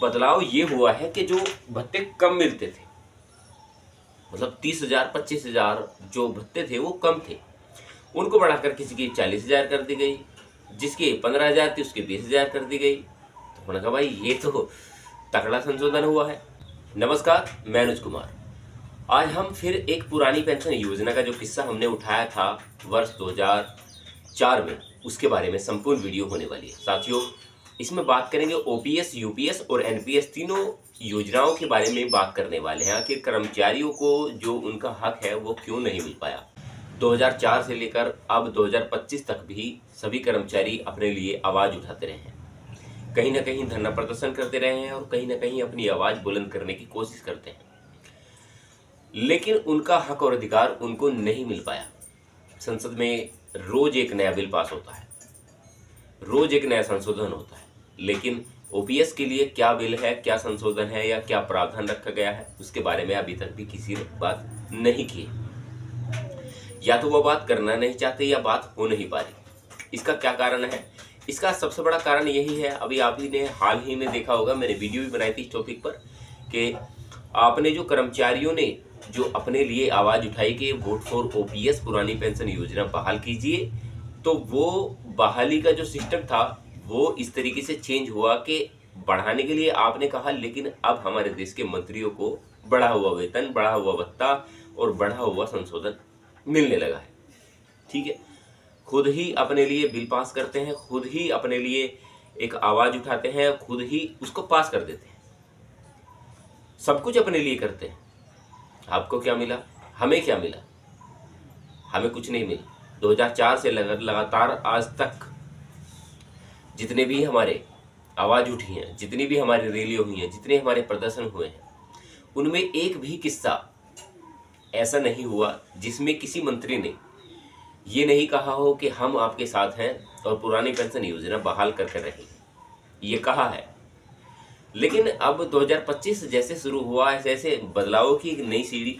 बदलाव ये हुआ है कि जो भत्ते कम मिलते थे, मतलब 30,000 25,000 जो भत्ते थे वो कम थे, उनको बढ़ाकर किसी की 40,000 कर दी गई, जिसके 15,000 थी उसके 20,000 कर दी गई। तो मैंने कहा भाई ये तो तगड़ा संशोधन हुआ है। नमस्कार, मैं अनुज कुमार। आज हम फिर एक पुरानी पेंशन योजना का जो किस्सा हमने उठाया था वर्ष 2004 में, उसके बारे में संपूर्ण वीडियो होने वाली है। साथियों, इसमें बात करेंगे ओपीएस, यूपीएस और एनपीएस तीनों योजनाओं के बारे में बात करने वाले हैं। आखिर कर्मचारियों को जो उनका हक है वो क्यों नहीं मिल पाया। 2004 से लेकर अब 2025 तक भी सभी कर्मचारी अपने लिए आवाज उठाते रहे हैं, कहीं ना कहीं धरना प्रदर्शन करते रहे हैं और कहीं ना कहीं अपनी आवाज बुलंद करने की कोशिश करते हैं, लेकिन उनका हक और अधिकार उनको नहीं मिल पाया। संसद में रोज एक नया बिल पास होता है, रोज एक नया संशोधन होता है, लेकिन ओपीएस के लिए क्या बिल है, क्या संशोधन है या क्या प्रावधान रखा गया है, उसके बारे में अभी तक भी किसी ने बात नहीं की। या तो वो बात करना नहीं चाहते या बात हो नहीं पा रही। इसका क्या कारण है? इसका सबसे बड़ा कारण यही है, अभी आप ही ने हाल ही में देखा होगा, मैंने वीडियो भी बनाई थी इस टॉपिक पर, कि आपने जो कर्मचारियों ने जो अपने लिए आवाज उठाई कि वोट फॉर ओपीएस पुरानी पेंशन योजना बहाल कीजिए, तो वो बहाली का जो सिस्टम था वो इस तरीके से चेंज हुआ कि बढ़ाने के लिए आपने कहा, लेकिन अब हमारे देश के मंत्रियों को बढ़ा हुआ वेतन, बढ़ा हुआ भत्ता और बढ़ा हुआ संशोधन मिलने लगा है। ठीक है, खुद ही अपने लिए बिल पास करते हैं, खुद ही अपने लिए एक आवाज उठाते हैं, खुद ही उसको पास कर देते हैं, सब कुछ अपने लिए करते हैं। आपको क्या मिला? हमें क्या मिला? हमें कुछ नहीं मिला। 2004 से लगातार आज तक जितने भी हमारे आवाज उठी हैं, जितनी भी हमारी रैलियां हुई हैं, जितने हमारे प्रदर्शन हुए हैं, उनमें एक भी किस्सा ऐसा नहीं हुआ जिसमें किसी मंत्री ने ये नहीं कहा हो कि हम आपके साथ हैं और पुरानी पेंशन योजना बहाल करके रहेंगे। ये कहा है, लेकिन अब 2025 जैसे शुरू हुआ, ऐसे ऐसे बदलावों की एक नई सीढ़ी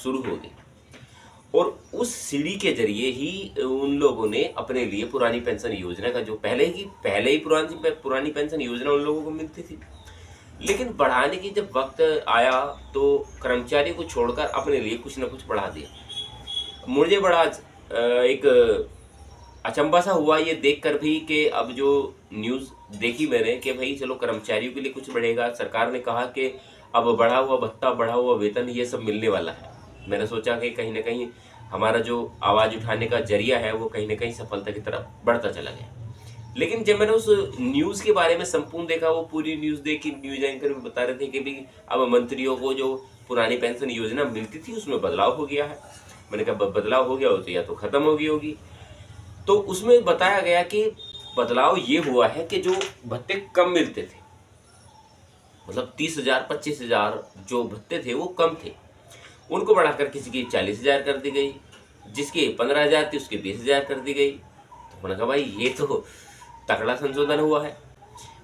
शुरू हो गई और उस सीढ़ी के जरिए ही उन लोगों ने अपने लिए पुरानी पेंशन योजना का जो पहले ही पुरानी पेंशन योजना उन लोगों को मिलती थी, लेकिन बढ़ाने की जब वक्त आया तो कर्मचारी को छोड़कर अपने लिए कुछ ना कुछ बढ़ा दिया। मुझे बड़ा एक अचंभा सा हुआ ये देखकर भी कि अब जो न्यूज़ देखी मैंने कि भाई चलो कर्मचारियों के लिए कुछ बढ़ेगा, सरकार ने कहा कि अब बढ़ा हुआ भत्ता, बढ़ा हुआ वेतन, ये सब मिलने वाला है। मैंने सोचा कि कहीं ना कहीं हमारा जो आवाज़ उठाने का जरिया है वो कहीं ना कहीं सफलता की तरफ बढ़ता चला गया। लेकिन जब मैंने उस न्यूज़ के बारे में संपूर्ण देखा, वो पूरी न्यूज़ देखी, न्यूज़ एंकर भी बता रहे थे कि भाई अब मंत्रियों को जो पुरानी पेंशन योजना मिलती थी उसमें बदलाव हो गया है। मैंने कहा बदलाव हो गया हो तो या तो खत्म हो गई होगी। तो उसमें बताया गया कि बदलाव ये हुआ है कि जो भत्ते कम मिलते थे, मतलब 30,000 25,000 जो भत्ते थे वो कम थे, उनको बढ़ाकर किसी की 40,000 कर दी गई, जिसके 15,000 थी उसके 20,000 कर दी गई। तो मैंने कहा भाई ये तो तगड़ा संशोधन हुआ है।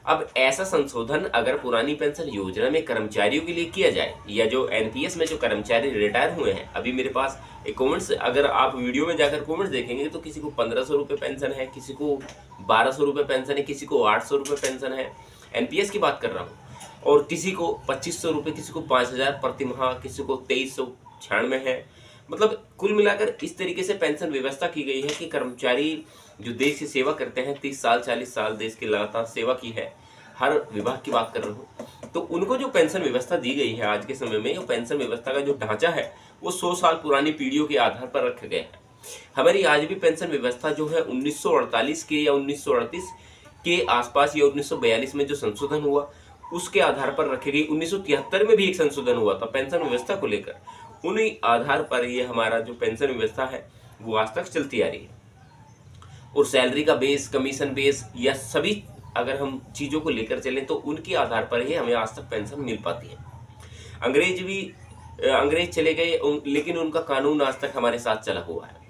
अब ऐसा संशोधन अगर पुरानी पेंशन योजना में कर्मचारियों के लिए किया जाए, या जो एनपीएस में जो कर्मचारी रिटायर हुए हैं, अभी मेरे पास एक कमेंट्स, अगर आप वीडियो में जाकर कमेंट्स देखेंगे तो किसी को 1,500 रुपये पेंशन है, किसी को 1,200 रुपये पेंशन है, किसी को 800 रुपये पेंशन है, एनपीएस की बात कर रहा हूँ, और किसी को 2,500 रुपये, किसी को 5,000 प्रति माह, किसी को 2,396 है। मतलब कुल मिलाकर इस तरीके से पेंशन व्यवस्था की गई है कि कर्मचारी जो देश की सेवा करते हैं, 30 साल 40 साल देश की लगातार सेवा की है, हर विभाग की बात कर रहा हूँ, तो उनको जो पेंशन व्यवस्था दी गई है आज के समय में, वो पेंशन व्यवस्था का जो ढांचा है वो 100 साल पुरानी पीढ़ियों के आधार पर रखा गया है। हमारी आज भी पेंशन व्यवस्था जो है 1948 के या 1938 के आसपास या 1942 में जो संशोधन हुआ उसके आधार पर रखी गई। 1973 में भी एक संशोधन हुआ था पेंशन व्यवस्था को लेकर, उन्हीं आधार पर ये हमारा जो पेंशन व्यवस्था है वो आज तक चलती आ रही है। और सैलरी का बेस, कमीशन बेस, या सभी अगर हम चीज़ों को लेकर चलें तो उनके आधार पर ही हमें आज तक पेंशन मिल पाती है। अंग्रेज चले गए, लेकिन उनका कानून आज तक हमारे साथ चला हुआ है।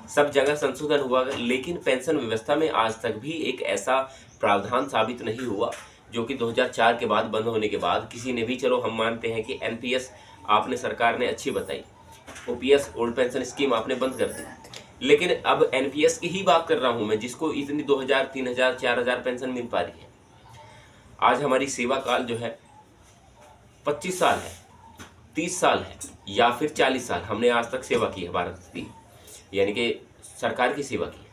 सब जगह संशोधन हुआ, लेकिन पेंशन व्यवस्था में आज तक भी एक ऐसा प्रावधान साबित नहीं हुआ जो कि 2004 के बाद बंद होने के बाद किसी ने भी, चलो हम मानते हैं कि एनपीएस आपने सरकार ने अच्छी बताई, ओपीएस ओल्ड पेंशन स्कीम आपने बंद कर दी, लेकिन अब एनपीएस की ही बात कर रहा हूं मैं, जिसको इतनी 2,000 3,000 4,000 पेंशन मिल पा रही है। आज हमारी सेवा काल जो है 25 साल है, 30 साल है या फिर 40 साल हमने आज तक सेवा की है भारत की, यानी कि सरकार की सेवा की।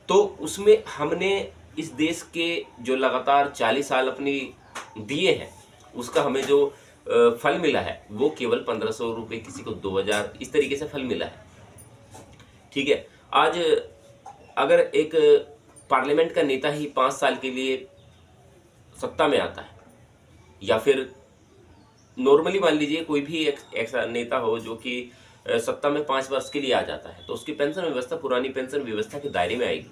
तो उसमें हमने इस देश के जो लगातार 40 साल अपनी दिए हैं, उसका हमें जो फल मिला है वो केवल 1500 रुपये, किसी को 2000, इस तरीके से फल मिला है। ठीक है, आज अगर एक पार्लियामेंट का नेता ही 5 साल के लिए सत्ता में आता है, या फिर नॉर्मली मान लीजिए कोई भी एक ऐसा नेता हो जो कि सत्ता में 5 वर्ष के लिए आ जाता है, तो उसकी पेंशन व्यवस्था पुरानी पेंशन व्यवस्था के दायरे में आएगी।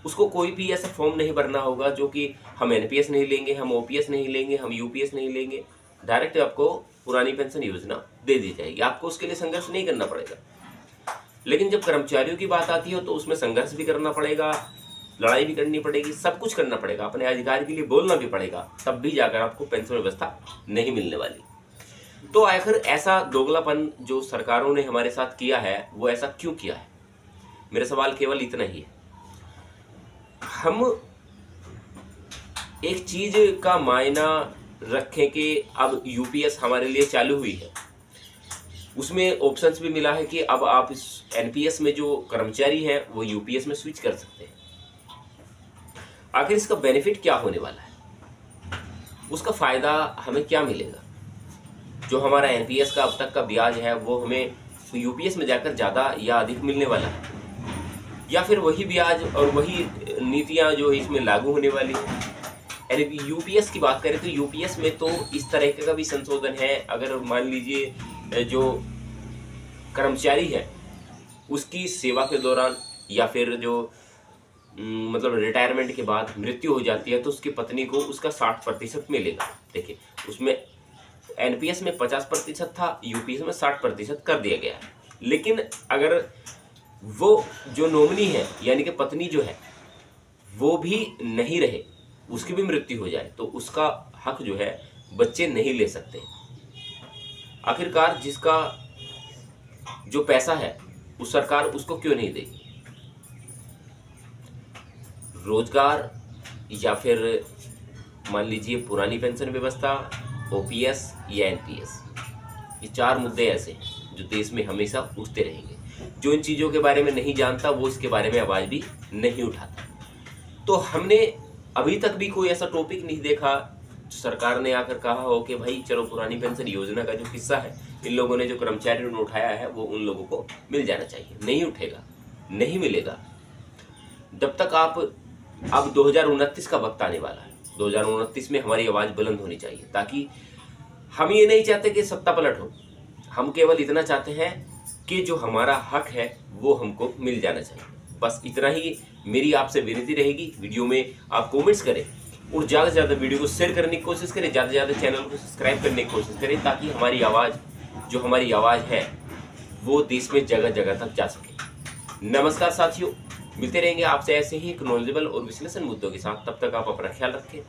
उसको कोई भी ऐसा फॉर्म नहीं भरना होगा जो कि हम एनपीएस नहीं लेंगे, हम ओपीएस नहीं लेंगे, हम यूपीएस नहीं लेंगे, डायरेक्ट आपको पुरानी पेंशन योजना दे दी जाएगी। आपको उसके लिए संघर्ष नहीं करना पड़ेगा। लेकिन जब कर्मचारियों की बात आती है तो उसमें संघर्ष भी करना पड़ेगा, लड़ाई भी करनी पड़ेगी, सब कुछ करना पड़ेगा, अपने अधिकार के लिए बोलना भी पड़ेगा, तब भी जाकर आपको पेंशन व्यवस्था नहीं मिलने वाली। तो आखिर ऐसा दोगलापन जो सरकारों ने हमारे साथ किया है वो ऐसा क्यों किया है? मेरा सवाल केवल इतना ही है। हम एक चीज का मायना रखें कि अब यूपीएस हमारे लिए चालू हुई है, उसमें ऑप्शंस भी मिला है कि अब आप इस एनपीएस में जो कर्मचारी हैं वो यूपीएस में स्विच कर सकते हैं। आखिर इसका बेनिफिट क्या होने वाला है, उसका फायदा हमें क्या मिलेगा? जो हमारा एनपीएस का अब तक का ब्याज है वो हमें यूपीएस में जाकर ज्यादा या अधिक मिलने वाला है, या फिर वही ब्याज और वही नीतियां जो इसमें लागू होने वाली है? यानी यूपीएस की बात करें तो यूपीएस में तो इस तरह का भी संशोधन है, अगर मान लीजिए जो कर्मचारी है उसकी सेवा के दौरान या फिर जो मतलब रिटायरमेंट के बाद मृत्यु हो जाती है तो उसकी पत्नी को उसका 60% मिलेगा। देखिए, उसमें एनपीएस में 50% था, यूपीएस में 60% कर दिया गया है। लेकिन अगर वो जो नॉमिनी है यानी कि पत्नी जो है वो भी नहीं रहे, उसकी भी मृत्यु हो जाए, तो उसका हक जो है बच्चे नहीं ले सकते। आखिरकार जिसका जो पैसा है उस सरकार उसको क्यों नहीं देगी? रोजगार या फिर मान लीजिए पुरानी पेंशन व्यवस्था, ओपीएस या एनपीएस, ये 4 मुद्दे ऐसे हैं जो देश में हमेशा उठते रहेंगे। जो इन चीज़ों के बारे में नहीं जानता वो इसके बारे में आवाज़ भी नहीं उठाता। तो हमने अभी तक भी कोई ऐसा टॉपिक नहीं देखा जो सरकार ने आकर कहा हो कि भाई चलो पुरानी पेंशन योजना का जो हिस्सा है इन लोगों ने जो कर्मचारियों ने उठाया है वो उन लोगों को मिल जाना चाहिए। नहीं उठेगा, नहीं मिलेगा। जब तक आप अब 2029 का वक्त आने वाला है, 2029 में हमारी आवाज़ बुलंद होनी चाहिए, ताकि हम ये नहीं चाहते कि सत्ता पलट हो। हम केवल इतना चाहते हैं कि जो हमारा हक है वो हमको मिल जाना चाहिए। बस इतना ही मेरी आपसे विनती रहेगी। वीडियो में आप कमेंट्स करें और ज़्यादा से ज़्यादा वीडियो को शेयर करने की कोशिश करें, ज़्यादा से ज़्यादा चैनल को सब्सक्राइब करने की कोशिश करें, ताकि हमारी आवाज़ जो हमारी आवाज़ है वो देश में जगह जगह तक जा सके। नमस्कार साथियों, मिलते रहेंगे आपसे ऐसे ही एक नॉलेजेबल और विश्लेषण मुद्दों के साथ। तब तक आप अपना ख्याल रखें।